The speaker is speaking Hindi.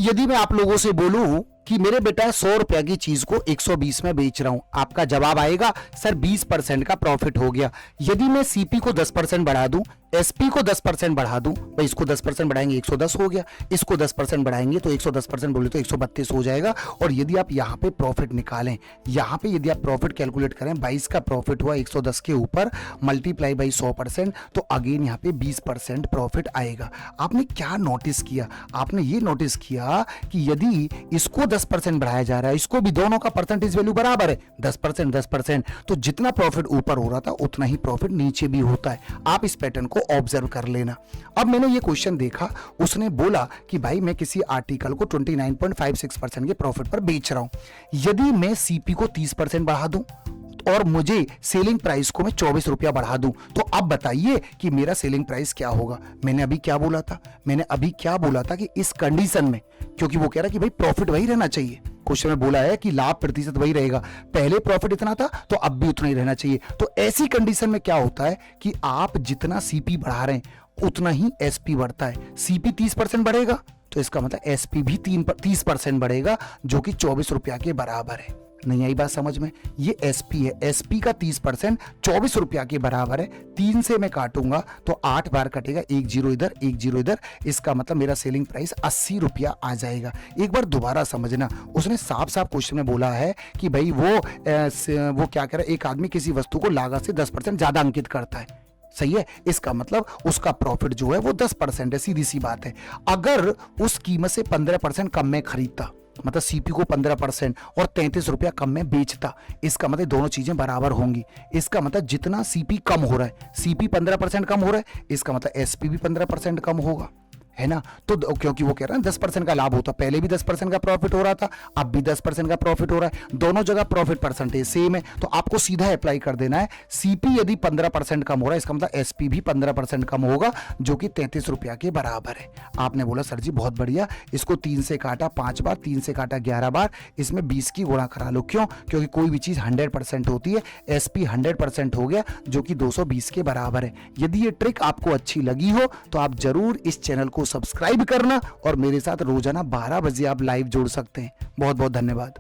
यदि मैं आप लोगों से बोलूं कि मेरे बेटा 100 रुपया की चीज को 120 में बेच रहा हूं, आपका जवाब आएगा सर 20% का प्रॉफिट हो गया। यदि मैं सीपी को 10% बढ़ा दूं, एसपी को 10% बढ़ा दूं, भाई इसको 10% बढ़ाएंगे 110 हो गया, इसको 10% बढ़ाएंगे तो 110% बोले तो 132 हो जाएगा। और यदि आप यहां पे प्रॉफिट निकालें, यहां पे यदि आप प्रॉफिट कैलकुलेट करें, 22 का प्रॉफिट हुआ 110 के ऊपर मल्टीप्लाई बाई 100%, तो अगेन यहां पे 20% प्रॉफिट आएगा। आपने क्या नोटिस किया? आपने ये नोटिस किया कि यदि इसको 10% बढ़ाया जा रहा है, इसको भी, दोनों का परसेंटेज वैल्यू बराबर है 10% 10%, तो जितना प्रॉफिट ऊपर हो रहा था उतना ही प्रॉफिट नीचे भी होता है। आप इस पैटर्न को ऑब्जर्व कर लेना। अब मैंने ये क्वेश्चन देखा, उसने बोला कि भाई मैं किसी आर्टिकल को 29.56% के प्रॉफिट पर बेच रहा हूं। यदि मैं सीपी को 30% बढ़ा दूं और मुझे सेलिंग प्राइस को मैं 24 रुपया बढ़ा दूं, तो अब बताइए कि मेरा सेलिंग प्राइस क्या होगा। मैंने अभी क्या बोला था? मैंने अभी क्या बोला था कि इस कंडीशन में, क्योंकि वो कह रहा है कि भाई प्रॉफिट वही रहना चाहिए, क्वेश्चन में बोला है कि लाभ प्रतिशत वही रहेगा, पहले प्रॉफिट इतना था तो अब भी उतना ही रहना चाहिए। तो ऐसी कंडीशन में क्या होता है कि आप जितना सीपी बढ़ा रहे हैं उतना ही एसपी बढ़ता है। सीपी 30% बढ़ेगा तो इसका मतलब एसपी भी 30% बढ़ेगा, जो कि 24 रुपया के बराबर है। नहीं आई बात समझ में? ये एसपी है, एसपी का 30% 24 रुपया के बराबर है। 3 से मैं काटूंगा तो 8 बार कटेगा, 1 जीरो इधर 1 जीरो इधर, इसका मतलब मेरा सेलिंग प्राइस 80 रुपया आ जाएगा। एक बार दोबारा समझना, उसने साफ साफ क्वेश्चन में बोला है कि भाई वो क्या कह रहा है, एक आदमी किसी वस्तु को लागत से 10% ज्यादा अंकित करता है, सही है, इसका मतलब उसका प्रॉफिट जो है वो 10% है, सीधी सी बात है। अगर उस कीमत से 15% कम में खरीदता, मतलब सीपी को 15% और 33 रुपया कम में बेचता, इसका मतलब दोनों चीजें बराबर होंगी। इसका मतलब जितना सीपी कम हो रहा है, सीपी 15% कम हो रहा है, इसका मतलब एसपी भी 15% कम होगा, है ना। तो क्योंकि वो कह रहा है 10% का लाभ होता, पहले भी 10% का प्रॉफिट हो रहा था, अब भी 10% का प्रॉफिट हो रहा है, दोनों जगह प्रॉफिट परसेंटेज सेम है, तो आपको सीधा अप्लाई कर देना है। सीपी यदि 15% कम हो रहा है, इसका मतलब एसपी भी 15% कम होगा, जो कि 33 रुपया के बराबर है। आपने बोला सर जी बहुत बढ़िया, इसको 3 से काटा 5 बार, 3 से काटा 11 बार, इसमें 20 की गुणा करा लो। क्यों? क्योंकि कोई भी चीज 100% होती है, एसपी 100% हो गया, जो कि 220 के बराबर है। यदि ये ट्रिक आपको अच्छी लगी हो तो आप जरूर इस चैनल को सब्सक्राइब करना और मेरे साथ रोजाना 12 बजे आप लाइव जुड़ सकते हैं। बहुत बहुत धन्यवाद।